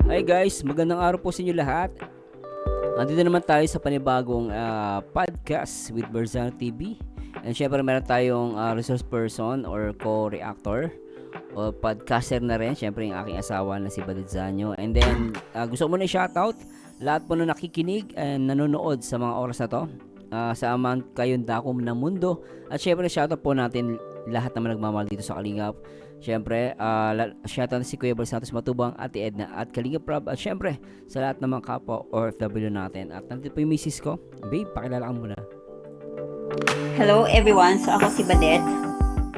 Hi guys, magandang araw po sa inyo lahat. Andito naman tayo sa panibagong podcast with Berzano TV. And syempre meron tayong resource person or co-reactor o podcaster na rin. Syempre yung aking asawa na si Balidzano. And then gusto ko muna i-shoutout lahat po na nakikinig and nanonood sa mga oras na to. Sa amang kayong dakom ng mundo. At syempre shoutout po natin lahat naman nagmamahal dito sa Kalingap. Siyempre, shoutout si Kuya Bal Santos Matubang, Ate Edna at Kalinga Prab. At siyempre, sa lahat ng mga kapwa OFW natin. At nandito po yung misis ko. Babe, pakilala ka muna. Hello everyone. So ako si Badet.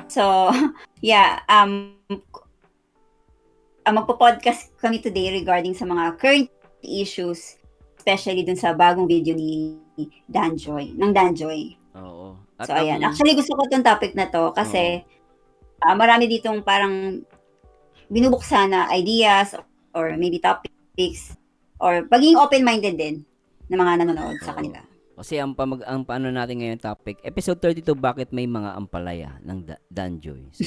So, yeah, magpo-podcast kami today regarding sa mga current issues, especially dun sa bagong video ni Danjoy, ng Danjoy. Oo. At So, ayan. Actually, gusto ko tong topic na to kasi marami ditong parang binubuksan na ideas or maybe topics or pagiging open-minded din ng mga nanonood sa kanila. Kasi ang paano natin ngayon topic, episode 32, bakit may mga ampalaya ng Danjoy. So,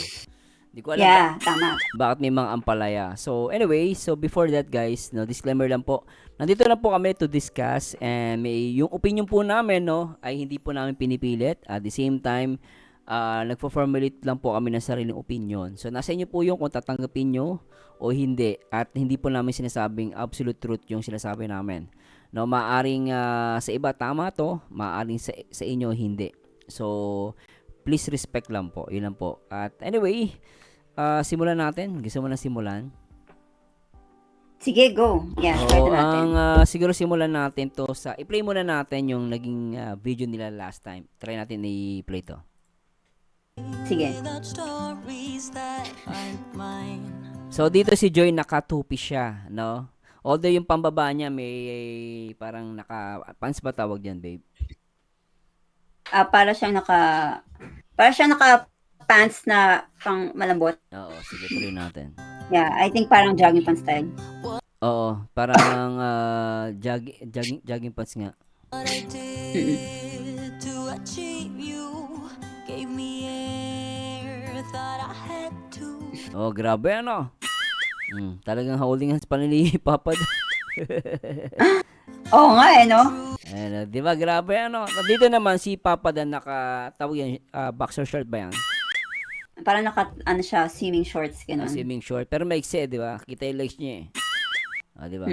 di ko alam Tama. bakit may mga ampalaya. So, anyway, so before that guys, no, disclaimer lang po. Nandito lang po kami to discuss and yung opinion po namin, no, ay hindi po namin pinipilit. At the same time, nagpo-formulate lang po kami ng sariling opinion. So, nasa inyo po yung kung tatanggapin nyo o hindi. At hindi po namin sinasabing absolute truth yung sinasabi namin. No, maaring sa iba tama to, maaring sa inyo hindi. So, please respect lang po. Yun lang po. At anyway, simulan natin. Gusto mo na simulan? Sige, go. Yeah, start natin. Siguro simulan natin to sa i-play muna natin yung naging video nila last time. Try natin i-play to. Sige. So dito si Joy nakatupi siya, no? Although yung pambaba niya may parang pants ba tawag diyan, babe? Para siyang naka pants na pang malambot. Oo, sige, tuloy natin. Yeah, I think parang jogging pants style. Oo, parang jogging pants nga. Oh, grabe ano. Talagang holding hands pa ni Papa. Oo nga no? Di ba grabe ano. Dito naman si Papa Dan nakatawag yan, boxer short ba yan? Parang siya, swimming shorts ganun. Swimming short, pero maiksi, di ba? Kita yung legs niya di ba?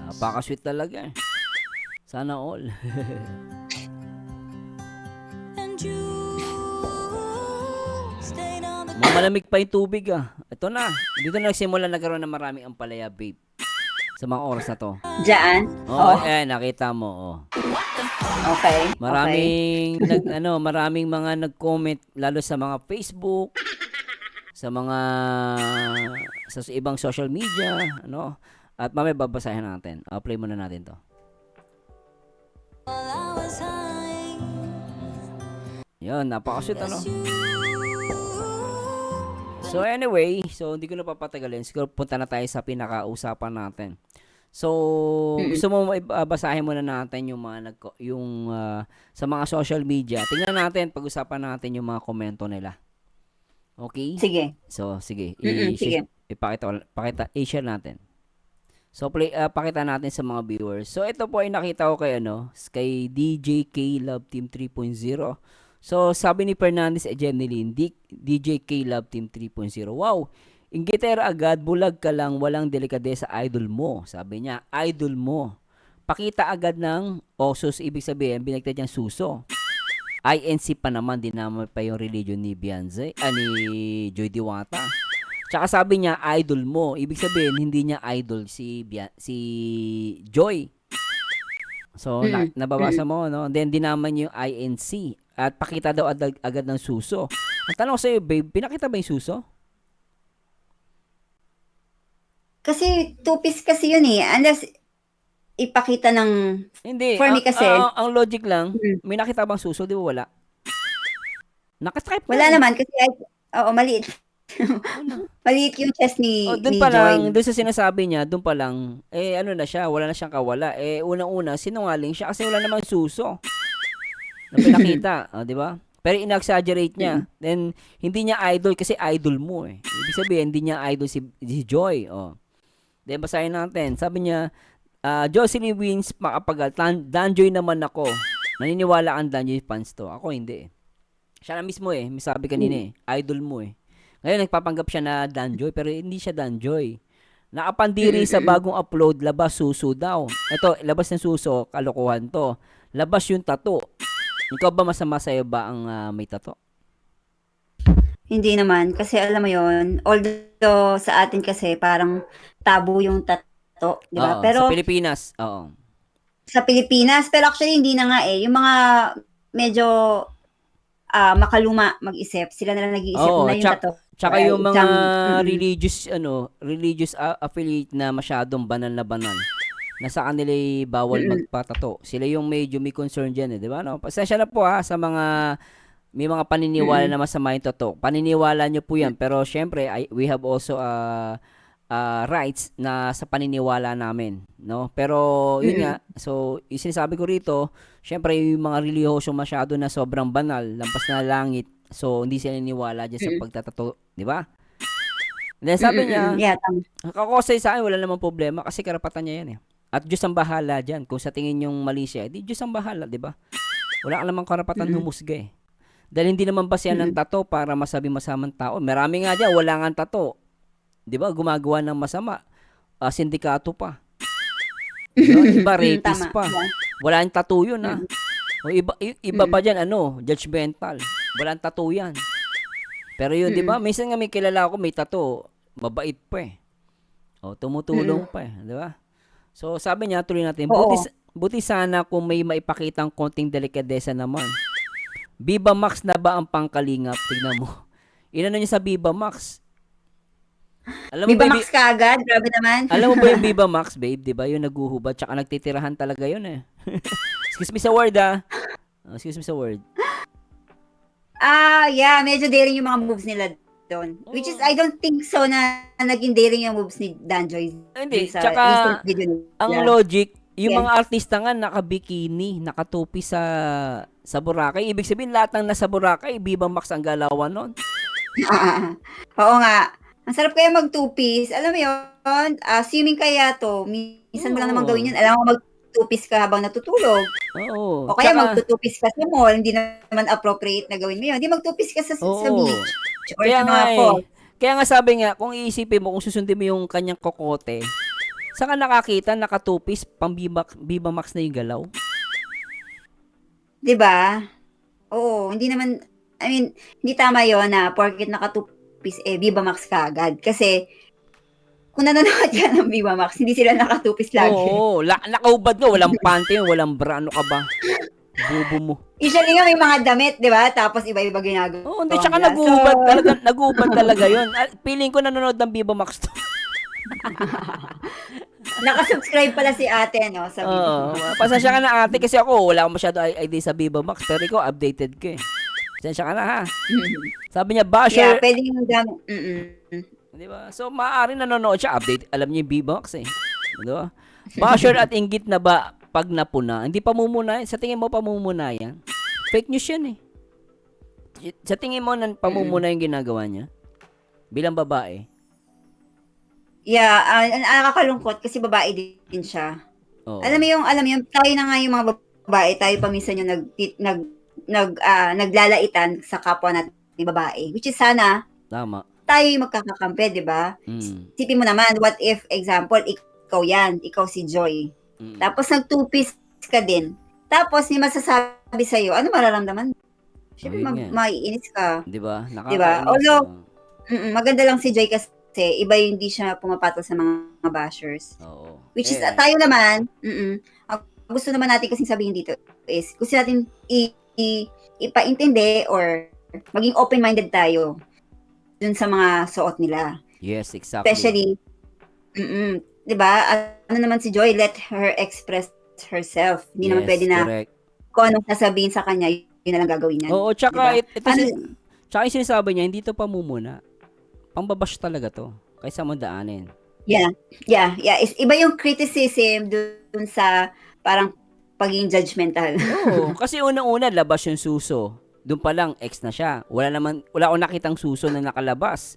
Napaka-sweet talaga. Sana all. Malamig pa yung tubig Ito na. Dito na nagsimula nagkaroon ng maraming ampalaya, babe. Sa mga oras na to. Diyan? Nakita mo, Okay. Maraming mga nag-comment lalo sa mga Facebook, sa mga sa ibang social media, ano? At mamaya babasahin natin. Play muna natin 'to. Yan, napaka-sweet ano. So anyway, hindi ko na papatagalin. Siguro punta na tayo sa pinaka-usapan natin. So, gusto mo basahin muna natin yung mga sa mga social media. Tingnan natin, pag-usapan natin yung mga komento nila. Okay? Sige. So, sige. Sige. I-share natin. So, pakita natin sa mga viewers. So, ito po ay nakita ko kay DJ K Love Team 3.0. So, sabi ni Fernandez Jeneline, DJ K Love Team 3.0. Wow! Inggitera agad, bulag ka lang, walang delikadesa, idol mo. Sabi niya, idol mo. Pakita agad ng osos, ibig sabihin, binagtad niyang suso. INC pa naman, dinamay pa yung religion ni Beyonce, ni Joy Diwata. Tsaka sabi niya, idol mo. Ibig sabihin, hindi niya idol si Joy. So, nababasa mo, no? Then, dinaman niya yung INC. At pakita daw agad ng suso. Ang tanong ko sa'yo, babe, pinakita ba yung suso? Kasi two-piece kasi yun unless ipakita ng hindi for me kasi ang logic lang may nakita bang suso, di ba wala? Nakastripe wala naman kasi maliit. Maliit yung chest ni doon ni pa Joy. lang, doon sa sinasabi niya, doon pa lang ano na siya, wala na siyang kawala. Unang-una sinungaling siya kasi wala namang suso na pinakita, di ba? Pero ina-exaggerate niya. Then, hindi niya idol kasi idol mo eh. Ibig sabihin, hindi niya idol si Joy. Oh. Then, basahin natin. Sabi niya, Jocelyn Wins makapagal. Danjoy naman ako. Naniniwala ang Danjoy fans to. Ako hindi eh. Siya na mismo eh. May sabi kanina eh. Idol mo eh. Ngayon, nagpapanggap siya na Danjoy pero hindi siya Danjoy. Nakapandiri sa bagong upload, labas suso daw. Ito, labas ng suso, kalokohan to. Labas yung tato. Ikaw ba masama sa'yo ba ang may tato? Hindi naman. Kasi alam mo yon, although sa atin kasi parang tabu yung tato. Di ba? Oo, Pero sa Pilipinas. Oo. sa Pilipinas, pero actually hindi na nga eh. Yung mga medyo makaluma mag-isip, sila na lang nag-iisip Oo, na yung tato. tsaka ay yung mga isang, religious affiliate na masyadong banal na banal. Nasa kanila bawal magpatato. Sila yung medyo may concern diyan eh, di ba? No? Pasensya na po sa mga may mga paniniwala na masama yung tato. Paniniwala nyo po yan. Pero syempre, we have also rights na sa paniniwala namin. No? Pero yun nga, so yung sinasabi ko rito, syempre yung mga relihiyoso masyado na sobrang banal, lampas na langit. So hindi sila niniwala dyan sa pagtatato. Di ba? Then sabi niya, yeah, tama. kakosay sa akin, wala namang problema kasi karapatan niya yan eh. At Diyos ang bahala dyan. Kung sa tingin yung mali siya, di Diyos ang bahala, di ba? Wala ka namang karapatan humusga eh. Dahil hindi naman basihan ng tato para masabi masamang tao. Marami nga dyan, wala nga tato. Di ba? Gumagawa ng masama. Sindikato pa. Diba? Iba rapist Tama. pa. Yeah. Wala yung tattoo yun ha. O iba pa dyan, judgmental. Walang tattoo yan. Pero yun, di ba? Minsan nga may kilala ako, may tattoo. Mabait pa eh. O, tumutulong pa eh. Di ba? So, sabi niya, tuloy natin, Oo. buti sana kung may maipakitang konting delikadesa naman. Viva Max na ba ang pangkalingap? Tignan mo. Inano niya sa Viva Max? Alam mo Viva ba, Max ka agad? Grabe naman. alam mo ba yung Viva Max, babe? Di ba? Yung naguhubad, tsaka nagtitirahan talaga yun eh. Excuse me sa word excuse me sa word. Yeah, medyo daring yung mga moves nila doon. Which is, I don't think so na naging daring yung moves ni Danjoy. Hindi, Sa tsaka recent video nila. ang logic, yung Yeah. mga artista nga naka-bikini, nakatupi sa Boracay. Ibig sabihin, lahat ng nasa Boracay, Viva Max ang galawan nun. Oo nga. Ang sarap kaya mag two-piece. Alam mo yun, swimming kaya to. Minsan mo lang naman Oo. gawin yun. Alam mo, mag two-piece ka habang natutulog. Oo. O kaya Tsaka, mag two-piece ka sa mall. Hindi naman appropriate na gawin mo yun. Hindi mag two-piece ka sa oo. beach. Or Kaya sa nga mga falls. Kaya nga sabi nga, kung iisipin mo, kung susundin mo yung kanyang kokote, saan ka nakakita, nakatupis, pang Viva Max na yung galaw? Diba? Oo, hindi naman, I mean, hindi tama yon na porket nakatupis, Viva Max ka agad. Kasi, kung nanonood ka ng Viva Max, hindi sila nakatupis lagi. Oo, nakaubad nga, walang panty, walang bra, ano ka ba? Bubo mo. Usually nga may mga damit, di ba? Tapos iba-iba ginagawa. Oo, hindi, tsaka nila. nag-uubad talaga yun. Feeling ko nanonood ng Viva Max to. Nakasubscribe pala si ate, no? Sa Viva Oo, Max. pasensya ka na ate kasi ako, wala akong masyado idea sa Viva Max, pero ikaw, updated ka eh. Pasensya ka na ha. Sabi niya, Yeah, basher, pwede yung di ba? So, maaari nanonood siya, update, alam niya yung Viva Max eh. Di ba? Basher at inggit na ba pag napuna? Hindi pamumuna, sa tingin mo pamumuna yan? Fake news yan eh. Sa tingin mo, pamumuna yung ginagawa niya? Bilang babae? Yeah, nakakalungkot kasi babae din siya. Oo. Alam mo yung, tayo na nga yung mga babae, tayo pa minsan yung naglalaitan sa kapwa natin babae. Which is sana, Tama. tayo yung magkakakampi, di ba? Sipin mo naman, what if, example, ikaw yan, ikaw si Joy. Tapos nag-two-piece ka din. Tapos may masasabi sa'yo, ano mararamdaman? Siyempre, Ayun nga. maiinis ka. Di ba? Diba? Although, maganda lang si Joy kasi iba yung hindi siya pumapatol sa mga bashers. Oo. Which is, tayo naman, ang gusto naman natin kasing sabihin dito is, gusto natin ipaintindi or maging open-minded tayo dun sa mga suot nila. Yes, exactly. Especially, diba, ano naman si Joy, let her express herself. Hindi naman pwede na correct. kung anong sasabihin sa kanya, yun na lang gagawin niya. Oo, tsaka, Diba? tsaka yung sinasabi niya, hindi to pamumuna. Pambabash talaga to. Kaysa mo daanin. Yeah. Iba yung criticism dun sa parang pagiging judgmental. Oo, kasi unang-una, labas yung suso. Doon pa lang, ex na siya. Wala akong nakitang suso na nakalabas.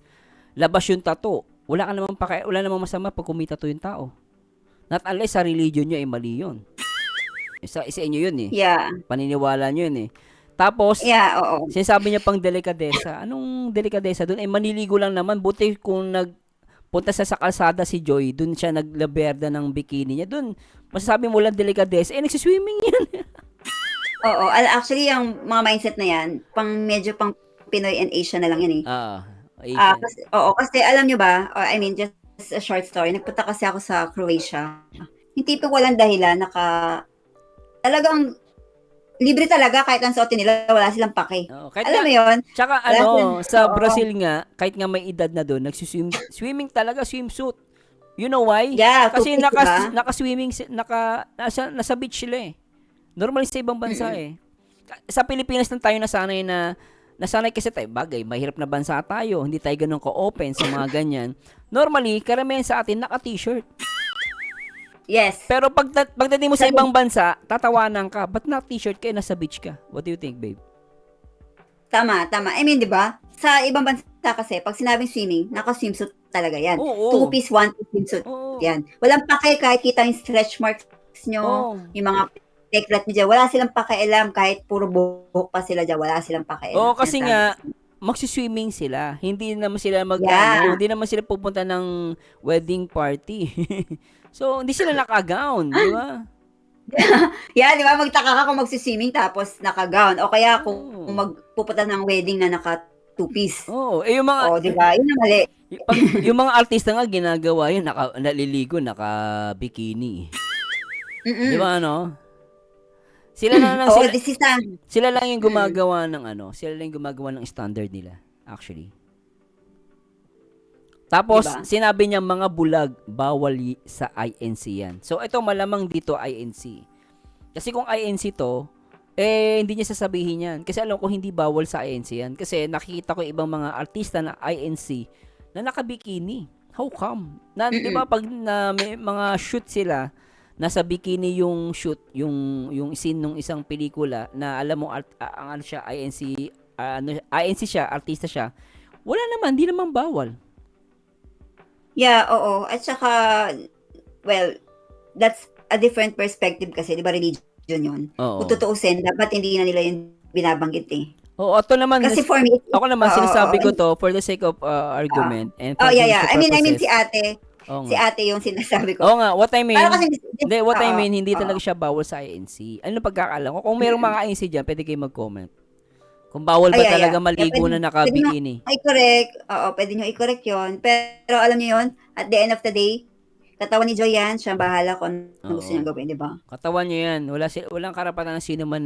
Labas yung tattoo. Wala namang masama pag kumitato yung tao. Not unless sa religion nyo ay mali yun. Isa inyo yun eh. Yeah. Paniniwala nyo yun eh. Tapos, Yeah, oo. sinasabi niya pang delikadesa. Anong delikadesa doon? Maniligo lang naman. Buti kung nagpunta sa kalsada si Joy, doon siya naglaberda ng bikini niya. Doon, masasabi mo lang delikadesa. Nagsiswimming yan. Oo. Actually, yung mga mindset na yan, medyo pang Pinoy and Asian na lang yan eh. Asian. Kasi alam nyo ba, just a short story, nagpunta kasi ako sa Croatia. Yung tipo walang dahilan, talagang libre talaga kahit ang suotin nila, wala silang pake. Alam mo yun? Tsaka sa Brazil nga, kahit nga may edad na doon, swimming talaga, swimsuit. You know why? Yeah, kasi diba? naka-swimming, nasa beach sila eh. Normal sa ibang bansa eh. Sa Pilipinas lang tayo nasanay kasi tayo, bagay, mahirap na bansa tayo, hindi tayo ganun ka-open sa mga ganyan. Normally, karamihan sa atin, naka-t-shirt. Yes. Pero pagdating mo sa ibang bansa, tatawanan ka. Ba't na-t-shirt ka, nasa beach ka? What do you think, babe? Tama. Di ba? Sa ibang bansa kasi, pag sinabing swimming, naka-swimsuit talaga yan. Oo. 2-piece, 1-piece swimsuit. Oo. Yan. Walang pake kahit kita yung stretch marks nyo, yung mga teklat nyo dyan. Wala silang pakialam kahit puro buhok pa sila dyan. Wala silang pakialam. Oo, kasi nga, magsiswimming sila. Hindi naman sila hindi naman sila pupunta ng wedding party. So, hindi sila naka-gown, di ba? Yeah, di ba? Magtaka ka kung magsiswimming tapos naka-gown. O kaya kung magpupunta ng wedding na naka two-piece. Yung mga... di ba? Yun ang mali. Yung mga artista nga ginagawa yun, naliligo, naka-bikini. Di ba, ano? Sila lang yung gumagawa ng standard nila, actually. Tapos, sinabi niya mga bulag, bawal sa INC yan. So, ito malamang dito INC. Kasi kung INC to, hindi niya sasabihin yan. Kasi alam ko hindi bawal sa INC yan. Kasi nakikita ko ibang mga artista na INC na nakabikini. How come? Di ba pag may mga shoot sila, nasa bikini yung shoot, yung scene ng isang pelikula na alam mo ang siya INC, INC siya, artista siya. Wala naman, hindi naman bawal. Yeah, oo. At saka, well, that's a different perspective kasi, di ba, religion yun. Kung tutuusin, dapat hindi na nila yung binabanggit eh. Ito naman, kasi for me, ako naman, sinasabi ko to for the sake of argument. And for yeah. I mean, si ate, si ate yung sinasabi ko. Nga, what I mean, hindi talaga siya bawal sa INC. Ano pagkakaalam ko? Kung mayroong mga INC dyan, pwede kayo mag-comment. Kung bawal ba talaga maligo na naka-bikini. I-correct. Pwede nyo i-correct yun. Pero alam nyo yun, at the end of the day, katawan ni Joy yan, siya bahala kung ano gusto niya gawin, di ba? Katawan niya yan. Walang karapatan ng sino man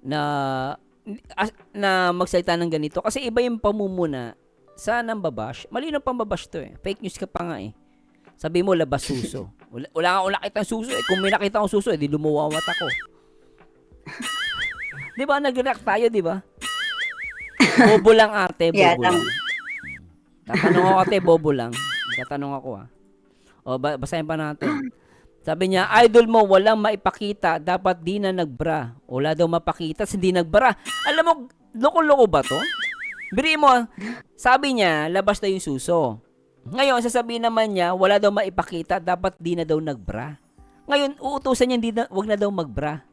na magsalita ng ganito. Kasi iba yung pamumuna sa nambabash. Malino pambabash to eh. Fake news ka pa nga eh. Sabi mo, labas suso. Wala nga nakita ng suso eh. Kung may nakita akong suso, di lumawawat ako. Di ba? Nag-react tayo, di ba? Bobo lang ate, bobo lang. Tatanong ako ate, bobo lang. Tatanong ako basahin pa natin. Sabi niya, idol mo walang maipakita, dapat di na nagbra. Wala daw mapakita, hindi nagbra. Alam mo, loko-loko ba to? Biri mo, sabi niya, labas na yung suso. Ngayon, sasabihin naman niya, wala daw maipakita, dapat di na daw nagbra. Ngayon, uutusan niya, wag na daw magbra.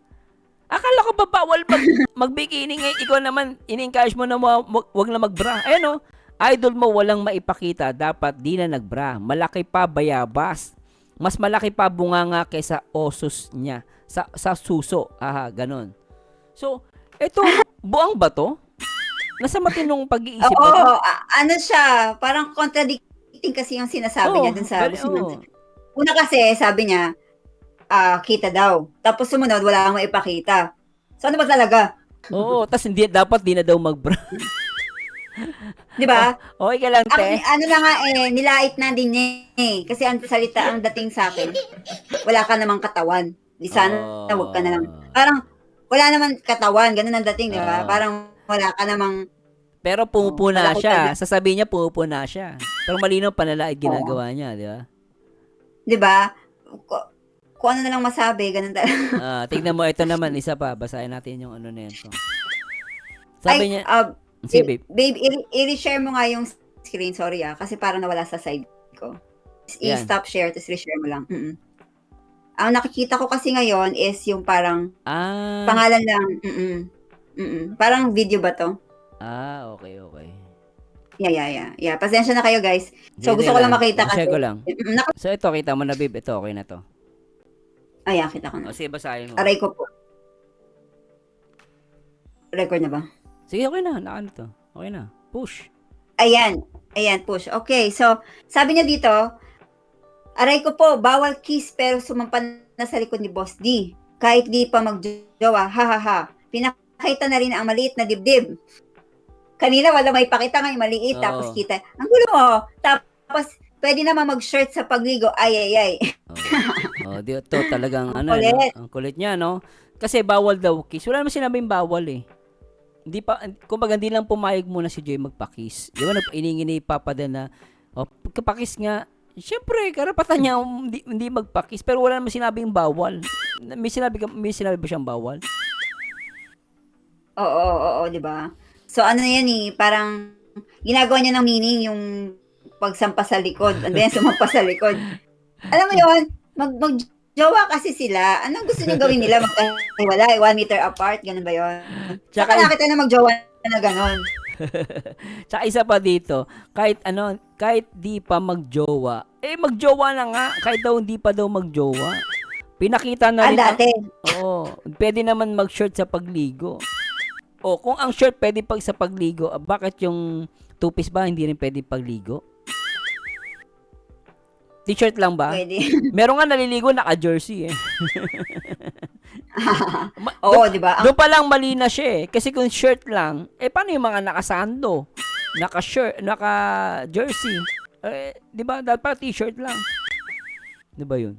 Akala ko ba bawal magbikini ngayon? Ikaw naman, in-encourage mo na wag na magbra. Ayan idol mo walang maipakita, dapat di na nagbra. Malaki pa bayabas. Mas malaki pa bunganga kaysa osos niya. Sa suso. Ganon. So, eto, buang ba to? Nasa matinong pag-iisip ba to? Ano siya, parang contradicting kasi yung sinasabi niya dun sa Una kasi, sabi niya, kita daw. Tapos sumunod, wala kang maipakita. So, ano ba talaga? Tas dapat di na daw magbra. Di ba? Okay ka lang, te. Ano na nga nilait na din niya eh. Kasi ang salita, ang dating sa akin, wala ka namang katawan. Di sana, wag ka na lang. Parang, wala naman katawan. Ganun ang dating, di ba? Parang, wala ka namang pero pumupuna siya. Sasabihin niya, pumupuna siya. Pero malinaw panlalait ginagawa niya, di ba? Di ba? Kung ano na lang masabi, ganun talaga. Tignan mo, ito naman, isa pa. Basahin natin yung ano na ito. Sabi niya, sige babe. babe, i-share mo nga yung screen. Sorry kasi parang nawala sa side ko. Yan. I-stop share, tapos reshare mo lang. Ang nakikita ko kasi ngayon is yung parang pangalan lang. Parang video ba to? Okay. Yeah. Pasensya na kayo, guys. So, gusto ko lang makita kasi. Share ko lang. So, ito, kita mo na, babe. Ito, okay na to. Kita ko na. Sige, basahin mo. Aray ko po. Record na ba? Sige, okay na. Nakaano to. Okay na. Push. Ayan, push. Okay, so, sabi niya dito, aray ko po, bawal kiss pero sumampan na sa likod ni Boss D. Kahit di pa magjowa, ha. Pinakita na rin ang maliit na dibdib. Kanina wala may pakita ngayon maliit, tapos kita. Ang gulo mo. Tapos, pwede naman mag-shirt sa pagligo. Ay. Dito talagang, ang kulit niya, no? Kasi bawal daw kiss. Wala naman sinabing bawal eh. Kumbaga, hindi lang pumayag muna si Joy magpa-kiss. Di ba, iningi ni Papa din na, kapakis nga, siyempre, karapatan niya hindi magpa-kiss, pero wala naman sinabing bawal. May sinabi ba siyang bawal? Oo, di ba? So, ano yan parang, ginagawa niya ng meaning yung pagsampa sa likod, and then sumampa sa likod. Alam mo yun, magjowa kasi sila. Anong gusto niyo gawin nila? Magkahiwalay, 1 meter apart, ganun ba yun? Tsaka nakita na magjowa na ganun. Tsaka isa pa dito, kahit di pa magjowa, magjowa na nga, kahit daw hindi pa daw magjowa. Pinakita na rin. Dati. Pwede naman mag-shirt sa pagligo. Kung ang shirt pwede pag sa pagligo, bakit yung two-piece ba hindi rin pwede pagligo? T-shirt lang ba? Pwede. Meron nga naliligo naka-jersey eh. Di ba? Doon pa lang mali na siya eh. Kasi kung shirt lang, paano yung mga nakasando? Naka-shirt, naka-jersey. Di ba? Dapat pa t-shirt lang. Di ba yun?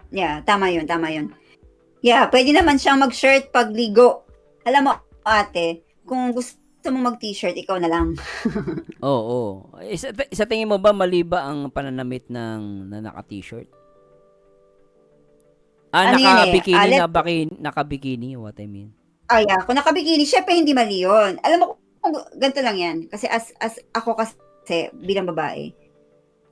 Yeah, tama yun. Yeah, pwede naman siyang mag-shirt pag ligo. Alam mo, ate, kung gusto mo mag-t-shirt, ikaw na lang. Oo. Sa tingin mo ba, mali ba ang pananamit na naka-t-shirt? Naka-bikini, naka-bikini, what I mean. Yeah, kung naka-bikini, syempre hindi mali yun. Alam mo, kung ganito lang yan. Kasi as ako kasi, bilang babae,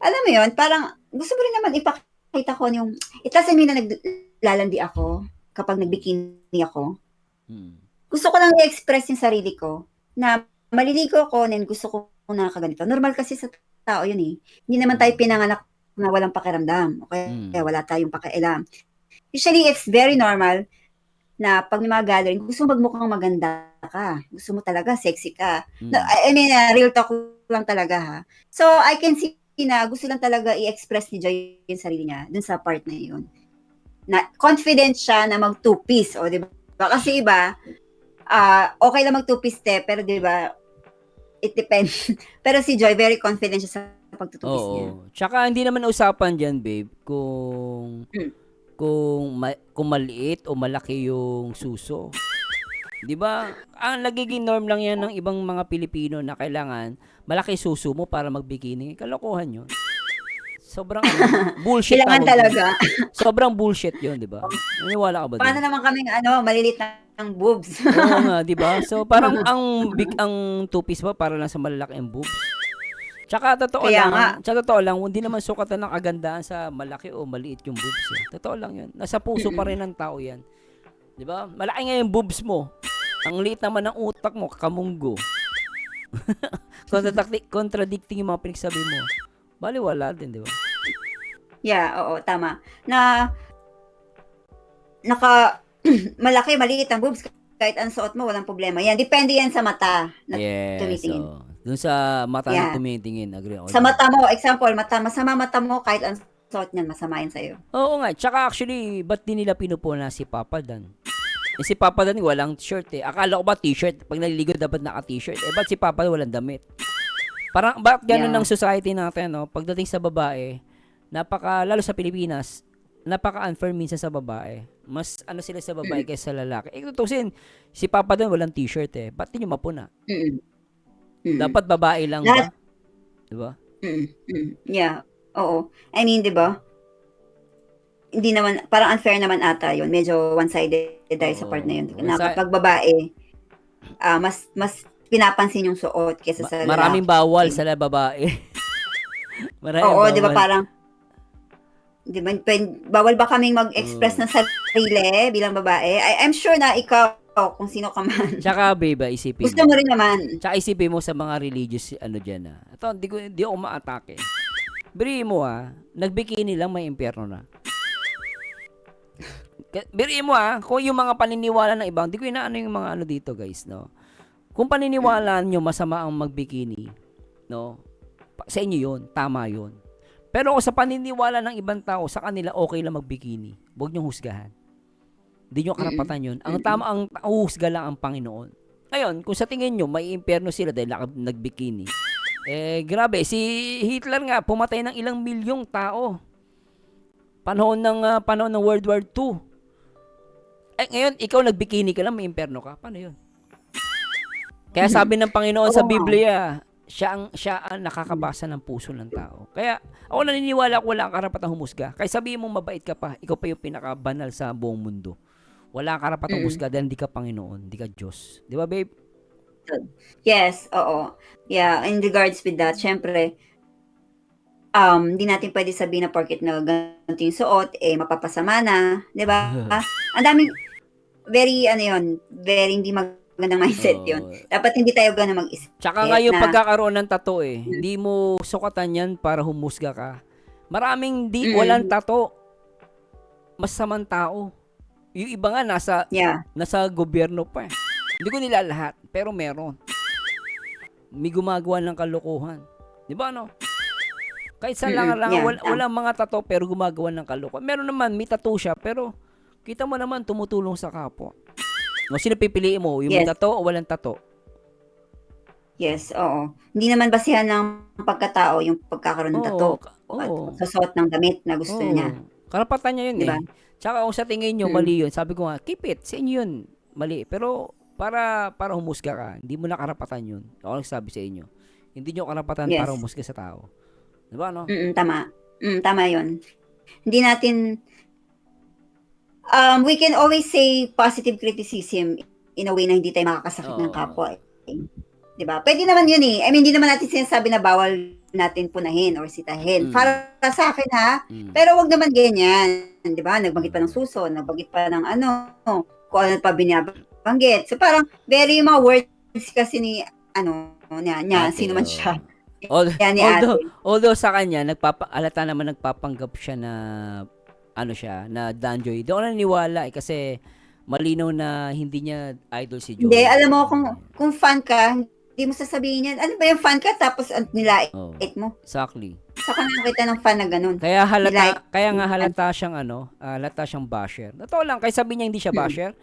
alam mo yun, parang gusto mo rin naman ipakita ko yung, itasin mo na naglalandi ako kapag nagbikini ako. Gusto ko lang i-express yung sarili ko na maliligo ako and gusto ko na kaganito. Normal kasi sa tao yun eh. Hindi naman tayo pinanganak na walang pakiramdam. Okay? Kaya wala tayong pakialam. Usually, it's very normal na pag may mga gathering, gusto mo magmukhang maganda ka. Gusto mo talaga, sexy ka. I mean, real talk lang talaga ha. So, I can see na gusto lang talaga i-express ni Joy yung sarili niya dun sa part na yun. Na confident siya na mag two-piece. O, di ba? Kasi iba, okay lang mag two-piece pero di ba, it depends. Pero si Joy, very confident siya sa pagtutupis niya. Tsaka hindi naman usapan dyan, babe, kung maliit o malaki yung suso. 'Di ba? Ang nagiging norm lang 'yan ng ibang mga Pilipino na kailangan malaki suso mo para magbikini. Kalokohan 'yon. Sobrang bullshit talaga. Sobrang bullshit 'yon, 'di ba? Naniwala ka ba? Paano naman kaming malilit ng boobs? Oo nga, 'di ba? So parang ang two-piece ba para lang sa malalaki ang boobs? Tsaka totoo lang, hindi naman sukatan ng kagandahan sa malaki o maliit yung boobs. Totoo lang 'yun. Nasa puso pa rin ng tao 'yan. 'Di ba? Malaki nga yung boobs mo. Ang liit naman ng utak mo, kamunggo. Contradicting yung mga pinagsabi mo. Baliwala din, 'di ba? Yeah, oo, tama. Malaki, maliit ang boobs, kahit ang suot mo, walang problema. Yan, depende yan sa mata na tumitingin. Dun sa mata na tumitingin, agree ako. Sa mata mo, example, masama mata mo, kahit ang suot niyan, masama yan sa'yo. Oo nga, tsaka actually, ba't di nila pinupuna si Papa Dan? Si Papa Dan walang t-shirt eh. Akala ko ba t-shirt? Pag naliligo dapat naka-t-shirt. Ba't si Papa Dan walang damit? Parang, bakit ganun ng society natin, no? Pagdating sa babae, lalo sa Pilipinas, napaka-unfair minsan sa babae. Mas sila sa babae kaysa sa lalaki. Tutusin, si Papa Dan walang t-shirt eh. Ba't di nyo mapuna? Dapat babae lang ba? Diba? Yeah. Oo. I mean, diba? Hindi naman, parang unfair naman ata yun. Medyo one-sided dahil sa part na yun. Na kapag babae, mas pinapansin yung suot kaysa sa Maraming lalaki. bawal sa babae. Maraming Oo, 'di ba bawal. parang 'di ba bawal ba kaming mag-express Oo. ng sarili bilang babae? I'm sure na ikaw kung sino ka man. Tsaka babe, isipin Gusto mo mo. rin naman. Tsaka isipin mo sa mga religious ano diyan na. Ito, hindi ako maatake. Biri mo nagbikini lang may impyerno na. Biri mo kung yung mga paniniwala ng ibang, di ko inaano yung mga ano dito guys, no? Kung paniniwala nyo masama ang magbikini, no? Sa inyo yun, tama yun. Pero kung sa paniniwala ng ibang tao, sa kanila okay lang magbikini. Huwag nyo husgahan. Hindi nyo karapatan yun. Ang tama, ang husga lang ang Panginoon. Ngayon, kung sa tingin nyo, may impyerno sila dahil nagbikini. Grabe, si Hitler nga, pumatay ng ilang milyong tao. Panahon ng World War II. Ngayon, ikaw nagbikini ka lang, may impyerno ka. Paano yun? Kaya sabi ng Panginoon sa Biblia, siya ang nakakabasa ng puso ng tao. Kaya ako naniniwala ko wala kang karapatang humusga. Kaya sabihin mo mabait ka pa, ikaw pa yung pinakabanal sa buong mundo. Wala kang karapatang humusga dahil hindi ka Panginoon, hindi ka Diyos. Di ba, babe? Yes, oo. Yeah, in regards with that, syempre, hindi natin pwede sabihin na porket na ganito yung suot, mapapasama na, di ba? Ang daming, very hindi magandang mindset yun. Dapat hindi tayo ganun mag-isip. Tsaka nga yung pagkakaroon ng tato hindi mo sukatan yan para humusga ka. Maraming walang tato, masamang tao. Yung iba nga nasa gobyerno pa eh. Hindi ko nila lahat, pero meron. May gumagawa ng kalokohan. Di ba no? Kahit sa walang mga tato pero gumagawa ng kalokohan. Meron naman, may tato siya, pero kita mo naman tumutulong sa kapwa. No, sino pipiliin mo? Yung may tato o walang tato? Yes, oo. Hindi naman basihan ng pagkatao yung pagkakaroon ng tato. At susuot ng damit na gusto niya. Karapatan niya yun diba? Tsaka kung sa tingin nyo, mali yun. Sabi ko nga, keep it. Sa inyo yun. Mali. Pero para humusga ka, hindi mo na karapatan yun. Ako nagsabi sa inyo. Hindi nyo karapatan para humusga sa tao. Diba, no? Tama. Tama yun. Hindi natin, we can always say positive criticism in a way na hindi tayo makakasakit ng kapwa. Diba? Pwede naman yun eh. I mean, hindi naman natin sinasabi na bawal natin punahin or sitahin. Para sa akin pero wag naman ganyan. Diba? Nagbanggit pa ng suso, nagbanggit pa ng kung ano pa binabanggit. So parang very mga words kasi ni niya sino man siya. Although sa kanya alata naman nagpapanggap siya na na Danjoy. Doon ako naniniwala kasi malinaw na hindi niya idol si Joey. Hindi, alam mo kung fan ka, hindi mo sasabihin yan. Ano ba yung fan ka tapos nilait mo? Exactly. Saka nakita ng fan na ganun. Kaya nga halata siyang basher. Totoo lang, kaya sabi niya hindi siya basher.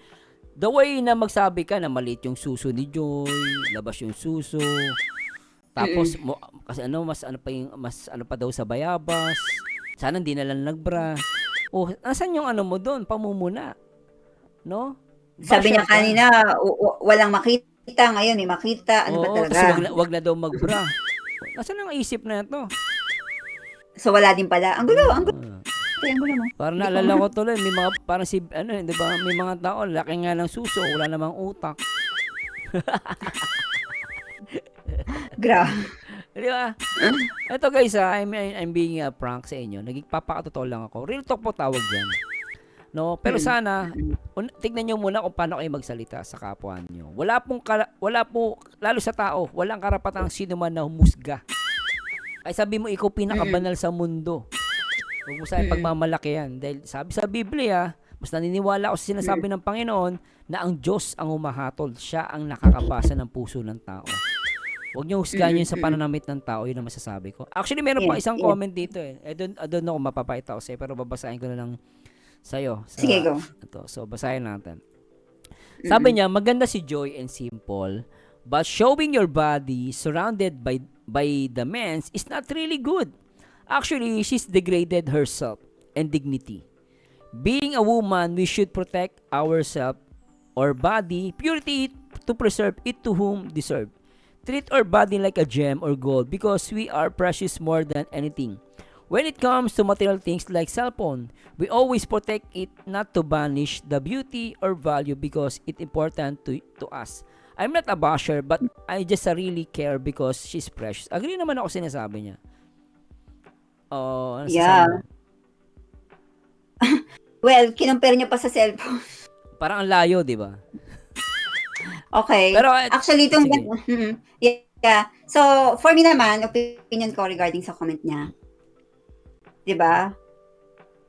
The way na magsabi ka na maliit yung suso ni Joy, labas yung suso. Tapos kasi mas pa daw sa bayabas. Sana hindi na lang nagbra. Nasaan yung mo doon? Pamumuna. No? Sabi niya kanina, walang makita, ngayon may makita. Ano ba talaga? Wag na daw magbra. Nasaan ang isip na ito? So wala din pala. Ang gulo mo. Parang naalala ko tuloy, may mga parang di ba? May mga tao laki nga ng suso, wala namang utak. Grabe. Di ba? Ito guys, I'm being prank sa inyo. Nagpapakatotoo lang ako. Real talk po tawag diyan. No, pero sana tignan niyo muna kung paano kayo magsalita sa kapwa niyo. Wala po lalo sa tao, walang karapatang sino man na humusga. Ay sabi mo ikaw pinakabanal sa mundo. Huwag mo sa pagmamalaki yan. Dahil sabi sa Biblia, mas naniniwala ako sa sinasabi ng Panginoon na ang Diyos ang humahatol. Siya ang nakakabasa ng puso ng tao. Huwag niyo husgahan yun sa pananamit ng tao. Yun ang masasabi ko. Actually, meron pa isang comment dito eh. I don't know kung mapapakita ko sa'yo, pero babasahin ko na lang sa'yo. Sige, go. Ito. So, basahin natin. Sabi niya, maganda si Joy and simple, but showing your body surrounded by the men's is not really good. Actually, she's degraded herself and dignity. Being a woman, we should protect ourselves or body, purity to preserve it to whom deserve. Treat our body like a gem or gold because we are precious more than anything. When it comes to material things like cell phone, we always protect it not to banish the beauty or value because it's important to us. I'm not a basher, but I just really care because she's precious. Agree naman ako sinasabi niya. Oh, ano sasabi Yeah. mo? Well, kinumpare niya pa sa cellphone. Parang ang layo, di ba? Okay. Pero, Actually, itong... sige. Yeah. So, for me naman, opinion ko regarding sa comment niya. 'Di ba?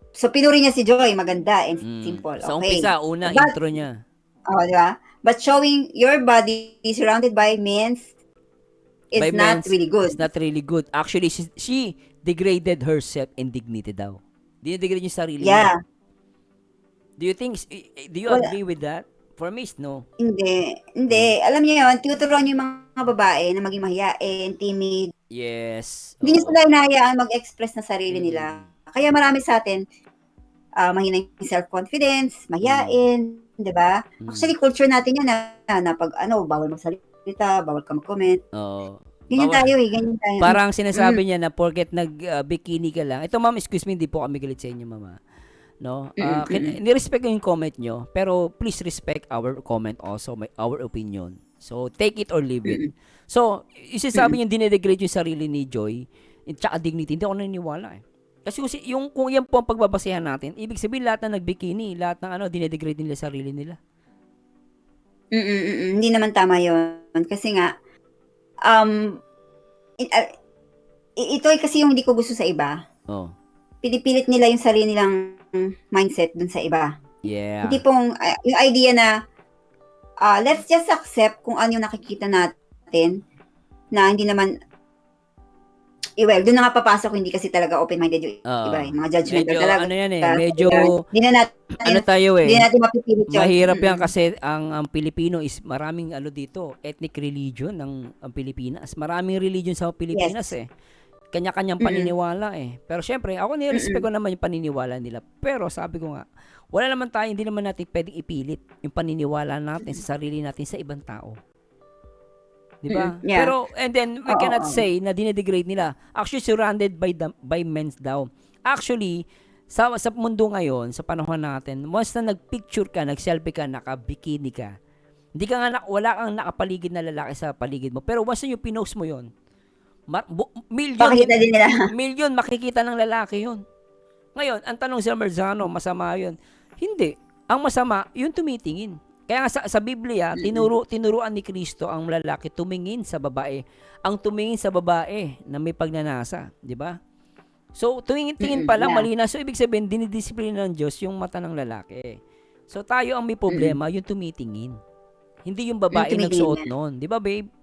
So, pinuri niya si Joy. Maganda and simple. Sa Okay. umpisa, una, But, intro niya. oh, 'di ba? But showing your body surrounded by men is By not men's, really good. It's not really good. Actually, she degraded herself and dignity daw. Dinidegrade yung sarili Yeah. niya. Do you think, do you Well, agree with that? For me, it's no. Hindi. Alam niyo yun, tinuturuan niyo yung mga babae na maging mahiyain, timid. Yes. Hindi niyo sila hinahayaan mag-express ng sarili nila. Kaya marami sa atin, mahina yung self-confidence, mahiyain, di ba? Actually, culture natin yan na pag bawal magsalita, bawal ka mag-comment. Ganyan tayo. Parang sinasabi niya na porket nag-bikini ka lang. Ito ma'am, excuse me, hindi po kami galit sa inyo mama. No? Ni-respect ko yung comment nyo, pero please respect our comment also, our opinion. So, take it or leave it. So, isasabi niya dinedegrade yung sarili ni Joy, at saka dignity, hindi ako naniniwala eh. Kasi kung yan po ang pagbabasehan natin, ibig sabihin lahat na nagbikini, lahat ng dinedegrade nila sarili nila. Hindi naman tama yun. Kasi nga, ito kasi yung hindi ko gusto sa iba. Oh. Pinipilit nila yung sarili nilang mindset dun sa iba. Yeah. Hindi pong, yung idea na, let's just accept kung ano yung nakikita natin na hindi naman, well, doon na nga papasok, hindi kasi talaga open-minded yung iba, yung mga judgmental medyo, talaga. Ano yan eh, medyo, hindi na natin, hindi natin mapipilit yun. Mahirap yan kasi ang Pilipino is maraming dito, ethnic religion ng Pilipinas. Maraming religion sa Pilipinas eh. Kanya-kanyang paniniwala eh. Pero syempre, ako ni-respect ko naman yung paniniwala nila. Pero sabi ko nga, wala naman tayo, hindi naman natin pwedeng ipilit yung paniniwala natin sa sarili natin sa ibang tao. Di ba? Yeah. Pero, and then, we cannot say na dinedegrade nila. Actually, surrounded by men daw. Actually, sa mundo ngayon, sa panahon natin, once na nagpicture ka, nag-selfie ka, naka-bikini ka, hindi ka nga, wala kang nakapaligid na lalaki sa paligid mo. Pero once na yung pinost mo yon, million makikita ng lalaki yun. Ngayon, ang tanong sa Marzano, masama yun. Hindi. Ang masama, yung tumitingin. Kaya nga sa Biblia, tinuruan ni Kristo ang lalaki tumingin sa babae. Ang tumingin sa babae na may pagnanasa. Di ba? So, tingin pa lang, mali na. So, ibig sabihin, dinidisiplina ng Diyos yung mata ng lalaki. So, tayo ang may problema, yung tumitingin. Hindi yung babae nagsuot noon. Di ba, babe?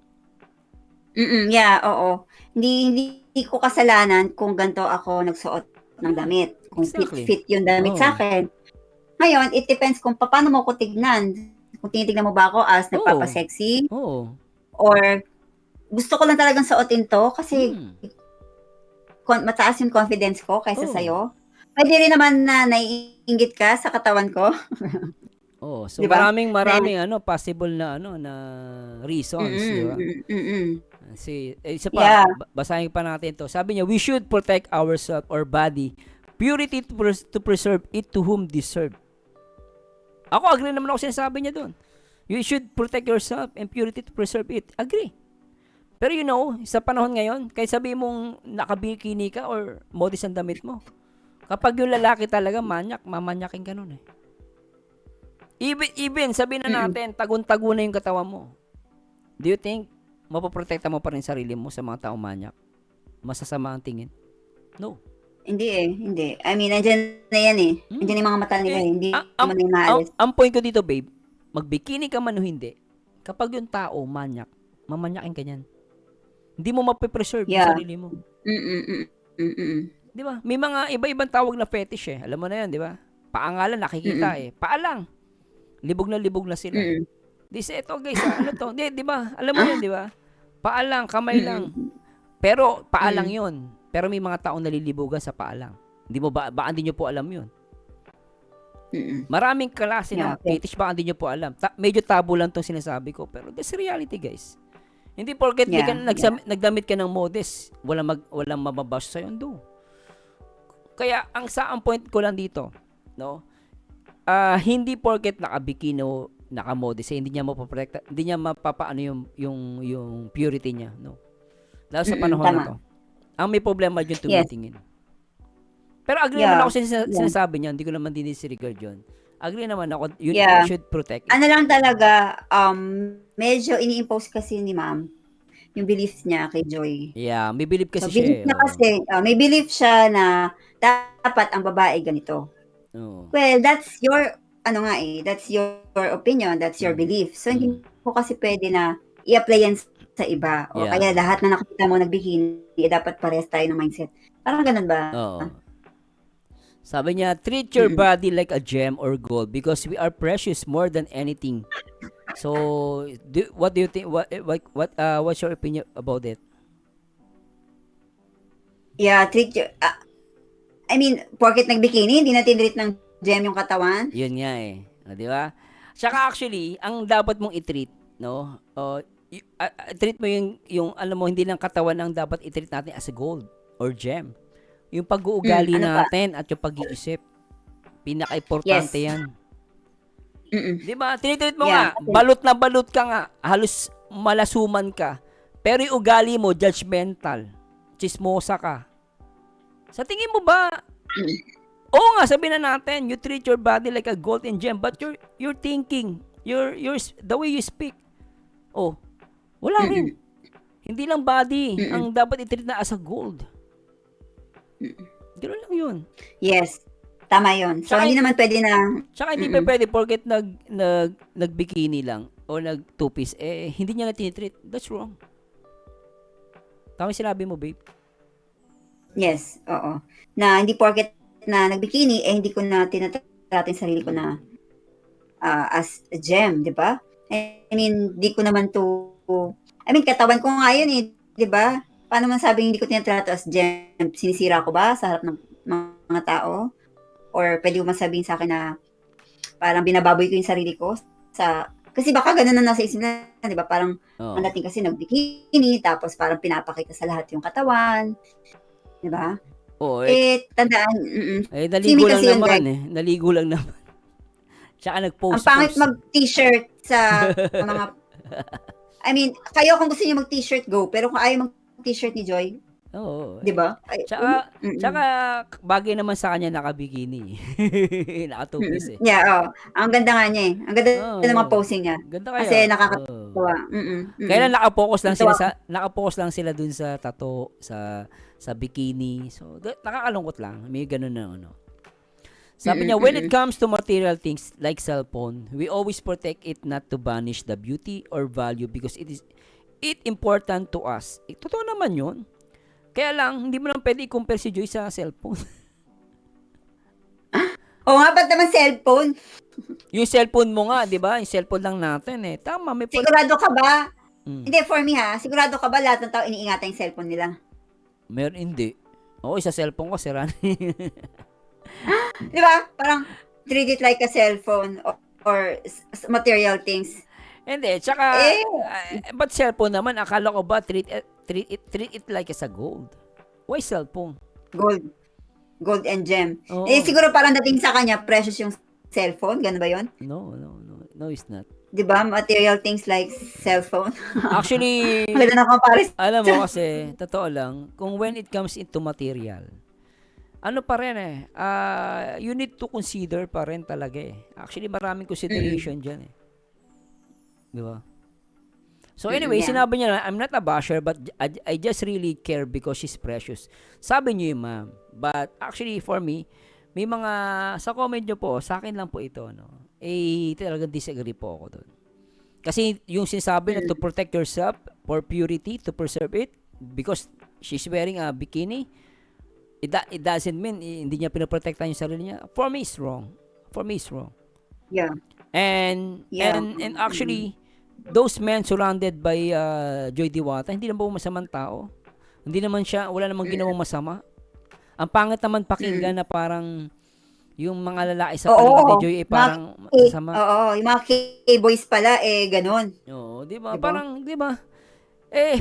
Yeah, oo. Hindi ko kasalanan kung ganito ako nagsuot ng damit. Kung fit yung damit sa akin. Ngayon, it depends kung paano mo ko tignan. Kung tinitignan mo ba ako as nagpapasexy. Or gusto ko lang talagang suotin to kasi mataas yung confidence ko kaysa sa'yo. Pwede rin naman na naiinggit ka sa katawan ko. So diba? maraming possible na na reasons, di ba? Isa pa, basahin pa natin to. Sabi niya, we should protect ourselves or body, purity to preserve it to whom deserve. Ako agree naman ako sinasabi niya doon. You should protect yourself and purity to preserve it. Agree. Pero sa panahon ngayon, kahit sabihin mong nakabikini ka or modest ang damit mo, kapag yung lalaki talaga mamanyakin ka nun eh. Even sabihin na natin, tagun-tago na yung katawan mo. Do you think mapoprotekta mo pa rin sarili mo sa mga taong manyak? Masasama ang tingin? No. Hindi. I mean, andyan na yan eh. Andyan yung mga mata nila eh. Hindi mo na maalis. Ang point ko dito, babe, magbikini ka man o hindi, kapag yung tao manyak, mamanyakin ka niyan. Hindi mo mapipreserve yung sarili mo. Di ba? May mga iba-ibang tawag na fetish eh. Alam mo na yan, di ba? Paangalan, nakikita eh. Paalang. Libog na sila. Ito guys, ano to? Di ba? Alam mo yan, di ba? Paalang, kamay lang. Pero paalang yun. Pero may mga taong nalilibugan sa paalang. Hindi mo ba hindi nyo po alam yun? Maraming klase ng fetish, baka hindi nyo po alam. Medyo tabo lang tong sinasabi ko, pero that's reality, guys. Hindi porket nagdamit ka ng modest, walang mababash sa'yo. Do. Kaya ang point ko lang dito, no? Hindi porket nakabikini naka-modest, hindi niya mapoprotekta, hindi niya mapapaano yung purity niya, no? Lalo sa panahon na Tama. to. Ang may problema dyan Yes. tumitingin. Pero agree naman Yeah. ako sa Yeah. sinasabi niya, hindi ko naman dinisregard yun. Agree naman ako, you Yeah. should protect it. Ano lang talaga, medyo ini-impose kasi ni ma'am yung beliefs niya kay Joy. Yeah, may believe So, kasi siya belief eh. niya Oo. kasi, may belief siya na dapat ang babae ganito. Oo. Well, that's your, that's your opinion, that's your Mm. belief. So, Mm. hindi mo kasi pwede na i-apply yan sa iba. O Yeah. kaya lahat na nakita mo nagbikini, dapat parehas tayo ng mindset. Parang ganun ba? Oo. Sabi niya, treat your body like a gem or gold because we are precious more than anything. So, what do you think? What's your opinion about it? Yeah, porket nagbikini, hindi na tinreat ng gem yung katawan. Yun nga eh. Di ba? Tsaka actually, ang dapat mong i-treat, no? Treat mo yung alam mo, hindi lang katawan ang dapat i-treat natin as a gold or gem. Yung pag-uugali Ano pa? natin at yung pag-iisip. Pinaka-importante Yes. yan. Mm-mm. Di ba? Tinitreat mo Yeah. nga. Balot na balot ka nga. Halos malasuman ka. Pero yung ugali mo, judgmental. Chismosa ka. Sa tingin mo ba, oo nga, sabihin na natin, you treat your body like a gold and gem, but you're thinking, the way you speak, wala rin. Hindi lang body ang dapat i-treat na as a gold. Ganoon lang yun. Yes. Tama yun. So, Tsaka hindi naman pwede na, Tsaka hindi pa pwede porket nag-bikini lang o nag-two-piece, hindi niya na tinitreat. That's wrong. Tama yung sinabi mo, babe. yes, oo. Na hindi porket na nagbikini, hindi ko na tinatrato yung sarili ko na as a gem, di ba? I mean, di ko naman katawan ko nga yun di ba? Paano man sabing hindi ko tinatrato as gem? Sinisira ko ba sa harap ng mga tao? Or pwede mo sabihin sa akin na parang binababoy ko yung sarili ko kasi baka ganun na nasa isip na, di ba? Parang ang dating kasi nagbikini, tapos parang pinapakita sa lahat yung katawan. Di ba? Oo. Tandaan, Naligo Simi lang kasi yun, naman guys. Naligo lang naman. Tsaka nag-post. Ang pangit mag-t-shirt sa mga, kayo kung gusto niyo mag-t-shirt, go. Pero kung ayaw mag-t-shirt ni Joy, Oo. di ba? Tsaka bagay naman sa kanya naka-bikini. Naka-two-piece eh. Yeah, Ang ganda nga niya eh. Ang ganda ng mga Oo. posing niya. Ganda kaya. Kasi nakakatawa. Kailan Tawa. naka-focus lang sila dun sa tattoo, sa bikini. So, nakakalungkot lang. May ganun na ano. Sabi niya, when it comes to material things like cellphone, we always protect it not to banish the beauty or value because it important to us. Totoo naman yun. Kaya lang, hindi mo lang pwede i-compare si Joy sa cellphone. Oo nga, ba't naman cellphone? Yung cellphone mo nga, di ba? Yung cellphone lang natin eh. Tama, may Sigurado ka ba? Mm. Hindi, for me sigurado ka ba lahat ng tao iniingatan yung cellphone nila? Meron hindi. Oo, sa cellphone ko, sira. Di ba? Parang treat it like a cellphone or material things. Hindi, tsaka, but cellphone naman, akala ko ba, treat it like as a gold. Why cellphone? Gold and gem. Oo. Siguro parang dating sa kanya, precious yung cellphone. Ganun ba yun? No, it's not. Di ba? Material things like cellphone. Actually, Maganda na comparison. alam mo kasi, totoo lang, kung when it comes into material, ano pa rin you need to consider pa rin talaga eh. Actually, maraming consideration dyan eh. Di ba? So anyway, Yeah. sinabi niya na, I'm not a basher, but I just really care because she's precious. Sabi niyo yung ma'am. But actually, for me, may mga, sa comment niyo po, sa akin lang po ito, no? Talagang disagree po ako doon. Kasi yung sinasabi na to protect yourself for purity, to preserve it, because she's wearing a bikini, it doesn't mean hindi niya pinoprotektahan yung sarili niya. For me, it's wrong. Yeah. And Yeah. and actually, those men surrounded by Joy Diwata, hindi naman po masamang tao. Hindi naman siya, wala namang ginawang masama. Ang pangit naman pakinggan na parang yung mga lalaki sa paligid ni Joy parang masama. Oo, yung mga K-boys pala, ganun. Oo, di ba? Diba? Parang, di ba?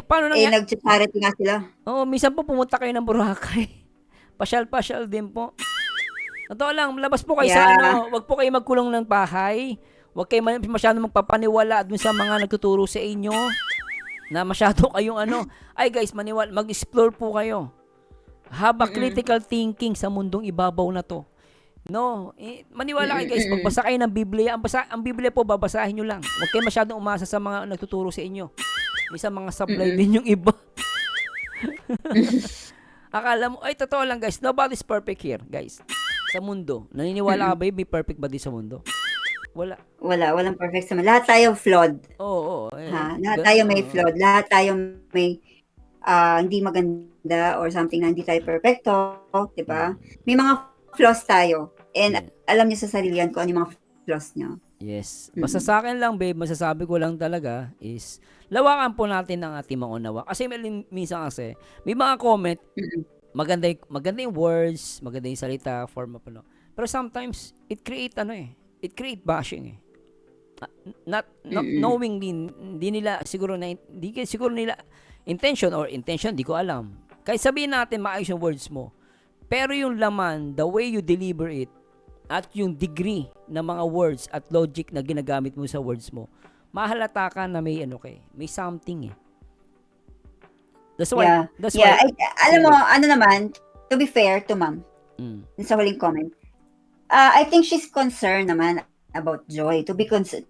Paano nang Nag-charity nga sila. Oo, minsan po pumunta kayo ng Boracay. Pasyal-pasyal din po. Totoo lang, labas po kayo sa Yeah. wag po kayo magkulong ng bahay. Huwag kayo masyadong magpapaniwala dun sa mga nagtuturo sa inyo na masyado kayong Ay guys, mag-explore po kayo. Haba critical thinking sa mundong ibabaw na to. No, maniwala kayo guys, pagbasa kayo ng Biblia, ang Biblia po babasahin nyo lang. Huwag kayo masyadong umasa sa mga nagtuturo sa inyo. Minsan mga sablay din yung iba. Akala mo, ay totoo lang guys, nobody's perfect here, guys. Sa mundo, naniniwala ka ba may perfect ba di sa mundo? Wala. Walang perfect sa lahat tayo flawed. Oo. Lahat tayo may flawed. Lahat tayo may hindi maganda or something na hindi tayo perfecto, 'di ba? May mga flaws tayo. And alam niyo sa sarili yan kung ano yung mga flaws niyo. Yes. Basta sa akin lang, babe, masasabi ko lang talaga is lawakan po natin ang ating mga unawa. Kasi minsan kasi, may mga comment, maganda yung words, maganda yung salita, form of Pero sometimes, it create bashing eh. Not knowingly, hindi siguro nila intention, di ko alam. Kahit sabihin natin maayos yung words mo, pero yung laman, the way you deliver it, at yung degree ng mga words at logic na ginagamit mo sa words mo, mahalata ka na may may something eh. That's why. Alam mo, naman, to be fair to ma'am, sa huling comment, I think she's concerned naman about Joy. To be fair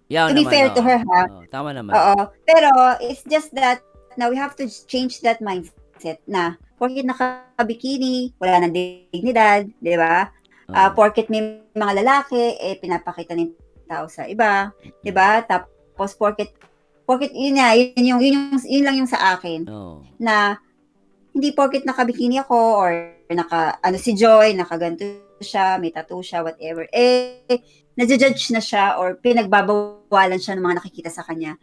to her, ha? Tama naman. Oo. Pero, it's just that, now we have to change that mindset na, porket naka-bikini, wala nang dignidad, di ba? Porket may mga lalaki, pinapakita ng tao sa iba, di ba? Tapos, porket yun lang yung sa akin, na, hindi porket naka-bikini ako, or si Joy, nakaganto siya, may tattoo siya, whatever, nadjudge na siya, or pinagbabawalan siya ng mga nakikita sa kanya.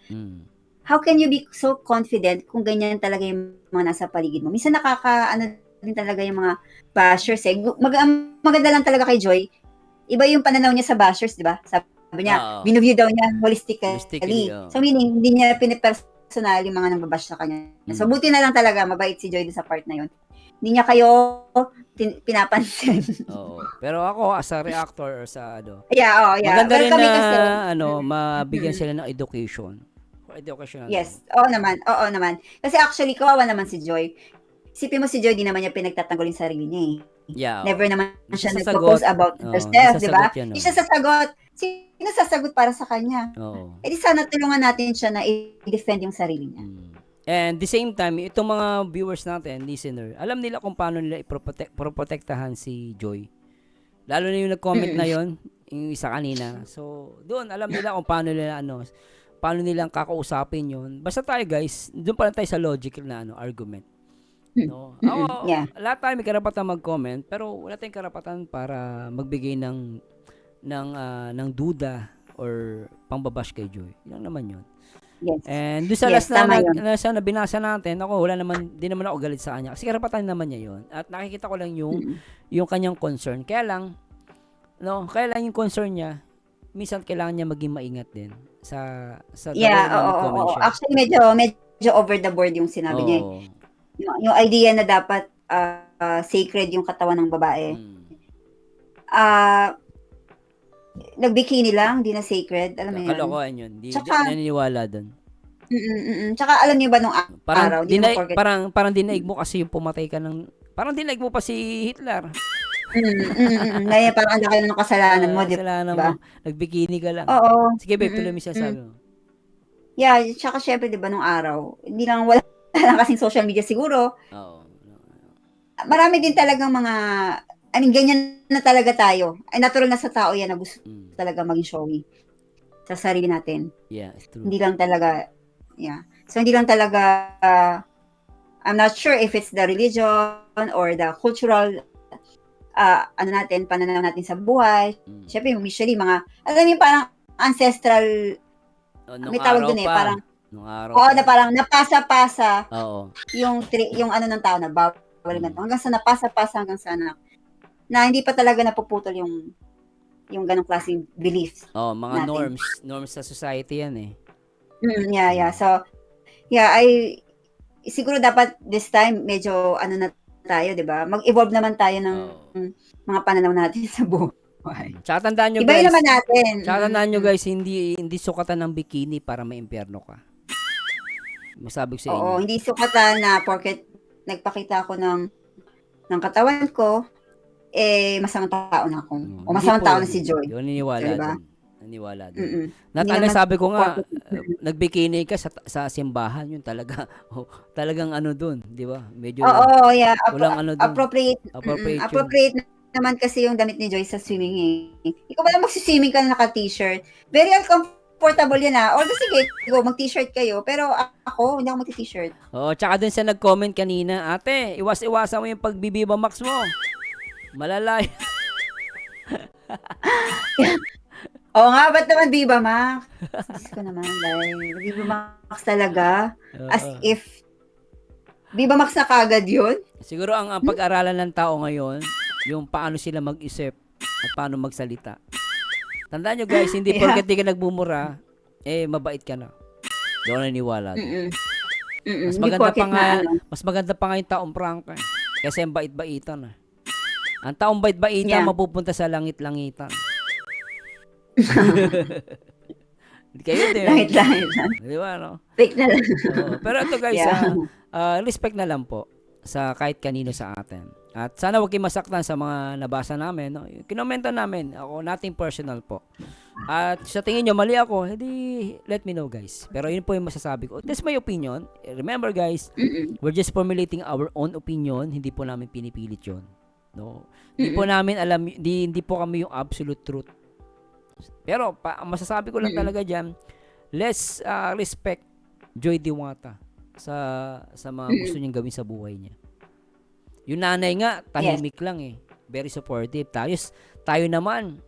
How can you be so confident kung ganyan talaga yung mga nasa paligid mo? Minsan din talaga yung mga bashers eh. Maganda lang talaga kay Joy. Iba yung pananaw niya sa bashers, di ba? Sabi niya, binuview daw niya holistically. So meaning, hindi niya pinipersonal yung mga nagbabash sa kanya. So buti na lang talaga, mabait si Joy sa part na yun. Hindi niya kayo pinapansin. Oo. Pero ako, as a reactor or sa Yeah. maganda rin na, mabigyan sila ng education. Yes, oo naman. Kasi actually, kawawa naman si Joy. Isipin mo si Joy, di naman niya pinagtatanggol yung sarili niya eh. Yeah. Never naman siya nag-propose about herself, di ba? Hindi siya sasagot. Sino sasagot para sa kanya? Oo. Di sana tulungan natin siya na i-defend yung sarili niya. And the same time, itong mga viewers natin, listener, alam nila kung paano nila iproprotektahan si Joy. Lalo na yung nag-comment na yon, yung isa kanina. So, doon, alam nila kung paano nilang kakausapin yun. Basta tayo guys, doon pa lang tayo sa logical na argument. No? Ako, lahat tayo may karapatan mag-comment, pero wala tayong karapatan para magbigay ng duda or pangbabash kay Joy. Yan naman yun. Yes. And doon sa last na binasa natin, ako di naman ako galit sa kanya. Kasi karapatan naman niya yun. At nakikita ko lang yung kanyang concern. Kaya lang yung concern niya, minsan kailangan niya maging maingat din sa comment siya. Actually, medyo over the board yung sinabi niya. Yung idea na dapat sacred yung katawan ng babae. Nagbikini lang, hindi na sacred. Alam mo yun? Kalokohan yun. Hindi naniniwala doon. Tsaka alam niyo ba nung araw? Parang dinaig mo kasi yung pumatay ka ng... Parang dinaig mo pa si Hitler. Ngayon, parang ang laki ng kasalanan mo, di ba? Nagbikini ka lang. Oo. Sige, babe, tuloy mo siya sabi mo. Yeah, tsaka syempre, di ba, nung araw, hindi lang wala lang kasing social media siguro. Oo. Marami din talagang mga, ganyan na talaga tayo. Ay, natural na sa tao yan na gusto talaga maging showy sa sarili natin. Yeah, it's true. Hindi lang talaga, So, hindi lang talaga, I'm not sure if it's the religion or the cultural pananaw natin sa buhay. Syempre, usually, alam mo parang ancestral, may tawag dun parang, nung araw. Na parang napasa-pasa. Oo. Yung ng tao na bawal ganito. Hanggang sa napasa-pasa hanggang sa na hindi pa talaga napuputol yung ganong klaseng beliefs. Mga natin. Norms sa society yan eh. So, siguro dapat this time medyo na tayo, 'di ba? Mag-evolve naman tayo ng mga pananaw natin sa buhay. Tsaka tandaan nyo Iba guys, naman natin. tsaka tandaan nyo guys, hindi sukatan ng bikini para maimpyerno ka. Masabi ko sa inyo. Oo, hindi sukatan na porket nagpakita ako ng katawan ko, masamang tao na ako. O masamang tao na si Joy. Yun, naniniwala Diba? dun. Naniniwala dun. Mm-mm. Not Hindi unless naman sabi ko nga, porket- nagbikini ka sa simbahan, yun talaga. Talagang ano dun, di ba? Medyo Oo, yeah. walang ano dun. Appropriate. Appropriate yun. Appropriate naman kasi yung damit ni Joy sa swimming eh. Ikaw ba lang magsiswimming ka na naka-t-shirt? Very uncomfortable yan ah. Although sige, go, mag-t-shirt kayo. Pero ako, hindi ako mag-t-shirt. Oo, tsaka dun sa nag-comment kanina, ate, iwas-iwasan mo yung pagbibiba max mo. Malalay. Oo nga, ba't naman Viva Max? Diyos ko naman, dahil Viva Max talaga. As if, Viva Max na kagad yun? Siguro ang pag-aralan ng tao ngayon, yung paano sila mag-isip at paano magsalita. Tandaan nyo guys, hindi Yeah. porket di ka nagmumura, mabait ka na. Doon naniniwala. Mm-mm. Mas Hindi maganda porket pa nga, na ano. mas maganda pa nga yung taong prangka. Kasi ang bait-baitan. Ang taong bait-baitan Yeah. mapupunta sa langit-langitan. Hindi kayo din. Langit-langit. Di ba, no? Fake na lang. Oo. Pero ito guys, Yeah. respect na lang po sa kahit kanino sa atin. At sana huwag kayong masaktan sa mga nabasa namin. No? Yung kinomento namin, ako, nothing personal po. At sa tingin nyo, mali ako, hindi, let me know guys. Pero yun po yung masasabi ko. That's my opinion. Remember guys, Mm-mm. we're just formulating our own opinion. Hindi po namin pinipilit yun. No? Hindi po namin alam, hindi po kami yung absolute truth. Pero ang masasabi ko lang talaga dyan, let's respect Joy Diwata sa mga gusto niyang gawin sa buhay niya. Yung nanay nga, tahimik lang eh. Very supportive. Tayo naman,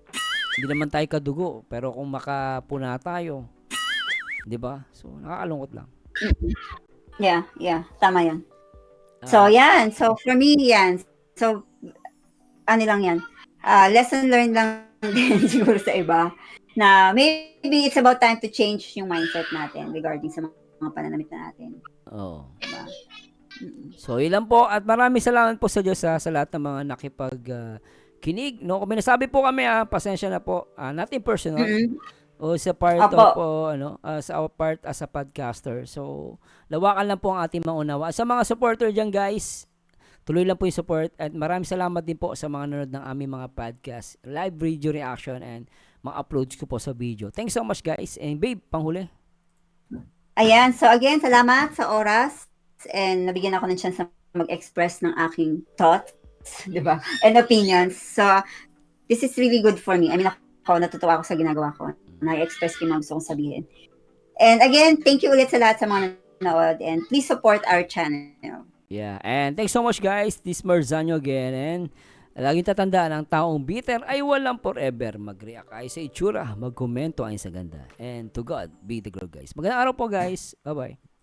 hindi naman tayo kadugo. Pero kung makapuna tayo, di ba? So, nakakalungkot lang. Yeah. Tama yan. So, yan. So, for me, yan. So, ano lang yan. Lesson learned lang din siguro sa iba na maybe it's about time to change yung mindset natin regarding sa mga pananamit na natin. Oo. Diba? So, ilan po. At maraming salamat po sa Diyos sa lahat ng mga kinig. No? Kung may nasabi po kami, pasensya na po. Nothing personal. O sa part Opo. sa our part as a podcaster. So, lawakan lang po ang ating maunawa. Sa mga supporter dyan, guys, tuloy lang po yung support. At maraming salamat din po sa mga nanonood ng aming mga podcast, live video reaction, and mga uploads ko po sa video. Thanks so much, guys. And babe, panghuli. Ayan. So, again, salamat sa oras. And nabigyan ako ng chance na mag-express ng aking thoughts, di ba? And opinions. So, this is really good for me. I mean, natutuwa ako sa ginagawa ko. Na-express ko yung mga gusto kong sabihin. And again, thank you ulit sa lahat sa mga nanonood. And please support our channel. Yeah, and thanks so much guys. This is Marzano again. And laging tatandaan, ang taong bitter ay walang forever. Mag-react ay sa itsura, mag-komento ay sa ganda. And to God be the glory guys. Magandang araw po guys. Bye-bye.